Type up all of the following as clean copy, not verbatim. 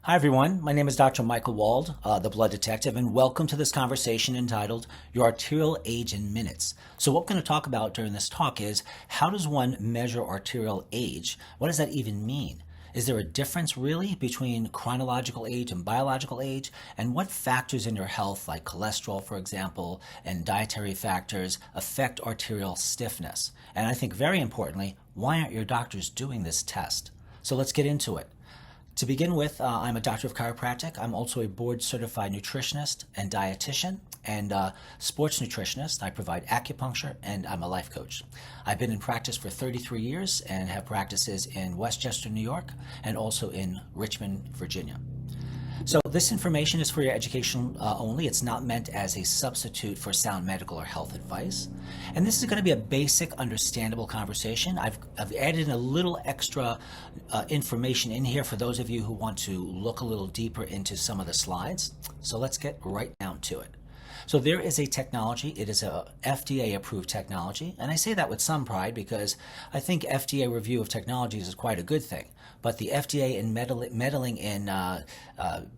Hi, everyone. My name is Dr. Michael Wald, the blood detective, and welcome to this conversation entitled Your Arterial Age in Minutes. So what we're going to talk about during this talk is how does one measure arterial age? What does that even mean? Is there a difference really between chronological age and biological age? And what factors in your health, like cholesterol, for example, and dietary factors, affect arterial stiffness? And I think very importantly, why aren't your doctors doing this test? So let's get into it. To begin with, I'm a doctor of chiropractic. I'm also a board certified nutritionist and dietitian and sports nutritionist. I provide acupuncture and I'm a life coach. I've been in practice for 33 years and have practices in Westchester, New York, and also in Richmond, Virginia. So this information is for your education only. It's not meant as a substitute for sound medical or health advice. And this is going to be a basic, understandable conversation. I've added in a little extra information in here for those of you who want to look a little deeper into some of the slides. So let's get right down to it. So there is a technology, it is a FDA approved technology, and I say that with some pride because I think FDA review of technologies is quite a good thing. But the FDA in meddling in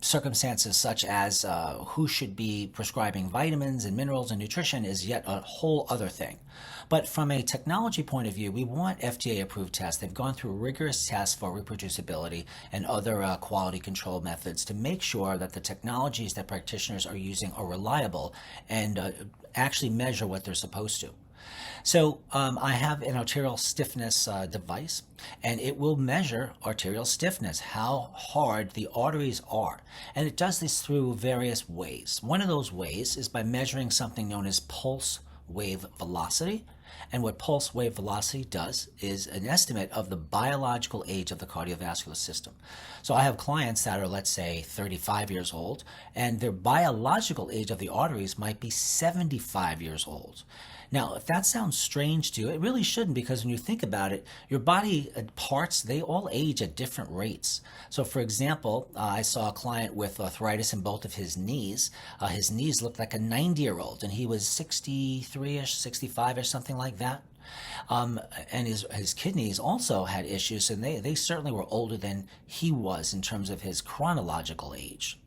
circumstances such as who should be prescribing vitamins and minerals and nutrition is yet a whole other thing. But from a technology point of view, we want FDA approved tests. They've gone through rigorous tests for reproducibility and other quality control methods to make sure that the technologies that practitioners are using are reliable and actually measure what they're supposed to. So I have an arterial stiffness device, and it will measure arterial stiffness, how hard the arteries are. And it does this through various ways. One of those ways is by measuring something known as pulse wave velocity. And what pulse wave velocity does is an estimate of the biological age of the cardiovascular system. So I have clients that are, let's say, 35 years old, and their biological age of the arteries might be 75 years old. Now, if that sounds strange to you, it really shouldn't, because when you think about it, your body parts, they all age at different rates. So for example, I saw a client with arthritis in both of his knees. His knees looked like a 90-year-old, and he was 63-ish, 65-ish, something like that. And his kidneys also had issues, and they certainly were older than he was in terms of his chronological age.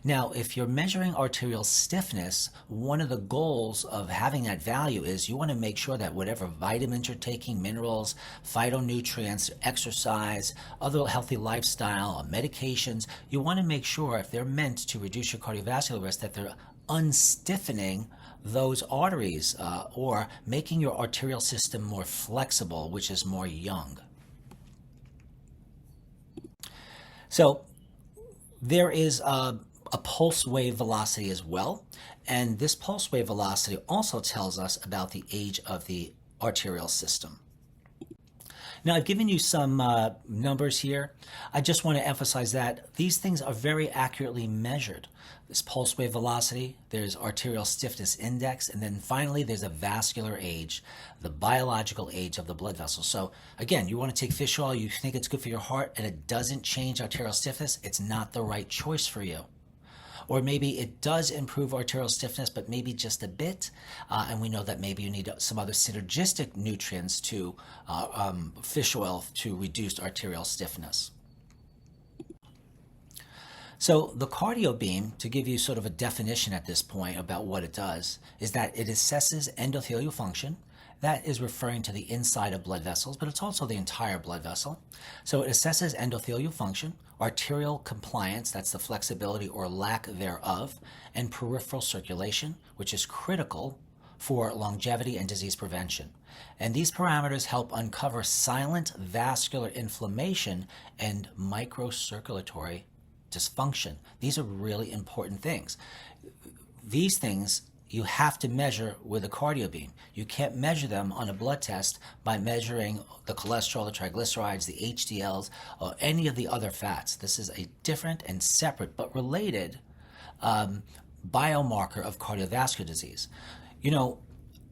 Now, if you're measuring arterial stiffness, one of the goals of having that value is you want to make sure that whatever vitamins you're taking, minerals, phytonutrients, exercise, other healthy lifestyle, medications, you want to make sure if they're meant to reduce your cardiovascular risk that they're unstiffening those arteries or making your arterial system more flexible, which is more young. So there is a pulse wave velocity as well. And this pulse wave velocity also tells us about the age of the arterial system. Now, I've given you some numbers here. I just want to emphasize that these things are very accurately measured. This pulse wave velocity, there's arterial stiffness index, and then finally there's a vascular age, the biological age of the blood vessel. So again, you want to take fish oil, you think it's good for your heart, and it doesn't change arterial stiffness, it's not the right choice for you. Or maybe it does improve arterial stiffness, but maybe just a bit. And we know that maybe you need some other synergistic nutrients to fish oil to reduce arterial stiffness. So the cardio beam, to give you sort of a definition at this point about what it does, is that it assesses endothelial function. That is referring to the inside of blood vessels, but it's also the entire blood vessel. So it assesses endothelial function, arterial compliance, that's the flexibility or lack thereof, and peripheral circulation, which is critical for longevity and disease prevention. And these parameters help uncover silent vascular inflammation and microcirculatory dysfunction. These are really important things. These things you have to measure with a cardio beam. You can't measure them on a blood test by measuring the cholesterol, the triglycerides, the HDLs, or any of the other fats. This is a different and separate but related biomarker of cardiovascular disease. You know,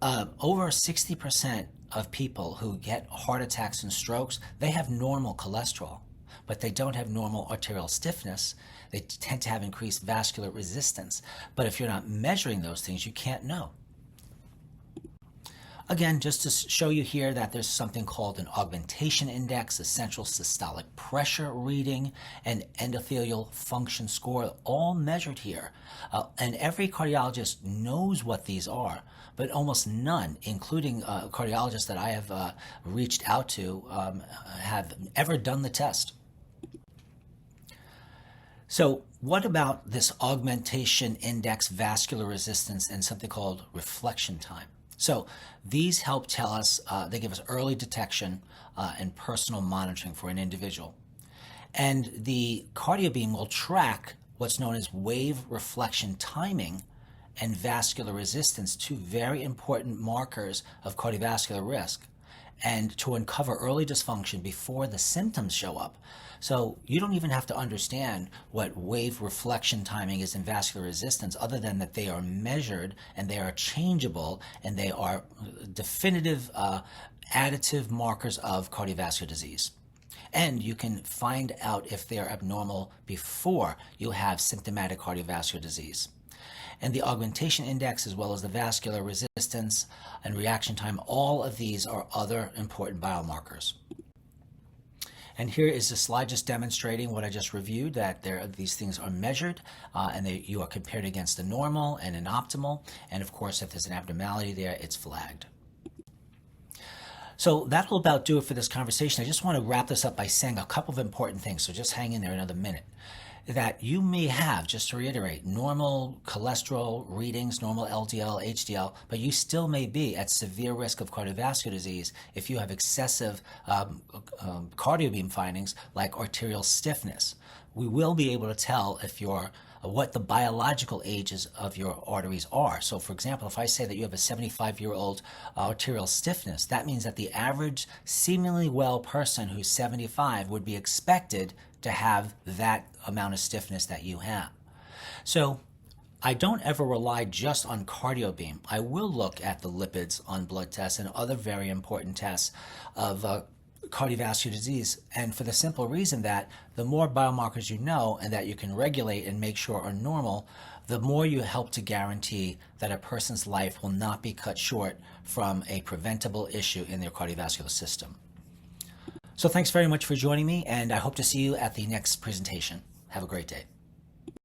over 60% of people who get heart attacks and strokes, they have normal cholesterol, but they don't have normal arterial stiffness. They tend to have increased vascular resistance. But if you're not measuring those things, you can't know. Again, just to show you here that there's something called an augmentation index, a central systolic pressure reading, and endothelial function score, all measured here. And every cardiologist knows what these are, but almost none, including cardiologists that I have reached out to, have ever done the test. So what about this augmentation index, vascular resistance, and something called reflection time? So these help tell us, they give us early detection and personal monitoring for an individual. And the cardiobeam will track what's known as wave reflection timing and vascular resistance, two very important markers of cardiovascular risk, and to uncover early dysfunction before the symptoms show up. So you don't even have to understand what wave reflection timing is in vascular resistance, other than that they are measured and they are changeable and they are definitive additive markers of cardiovascular disease. And you can find out if they are abnormal before you have symptomatic cardiovascular disease. And the augmentation index, as well as the vascular resistance and reaction time, all of these are other important biomarkers. And here is a slide just demonstrating what I just reviewed, that these things are measured and you are compared against the normal and an optimal. And of course, if there's an abnormality there, it's flagged. So that'll about do it for this conversation. I just want to wrap this up by saying a couple of important things, so just hang in there another minute. That you may have, just to reiterate, normal cholesterol readings, normal LDL, HDL, but you still may be at severe risk of cardiovascular disease if you have excessive cardiobeam findings like arterial stiffness. We will be able to tell if you're what the biological ages of your arteries are. So for example, if I say that you have a 75-year-old arterial stiffness, that means that the average seemingly well person who's 75 would be expected to have that amount of stiffness that you have. So I don't ever rely just on cardiobeam. I will look at the lipids on blood tests and other very important tests of cardiovascular disease, and for the simple reason that the more biomarkers you know and that you can regulate and make sure are normal, the more you help to guarantee that a person's life will not be cut short from a preventable issue in their cardiovascular system. So thanks very much for joining me, and I hope to see you at the next presentation. Have a great day.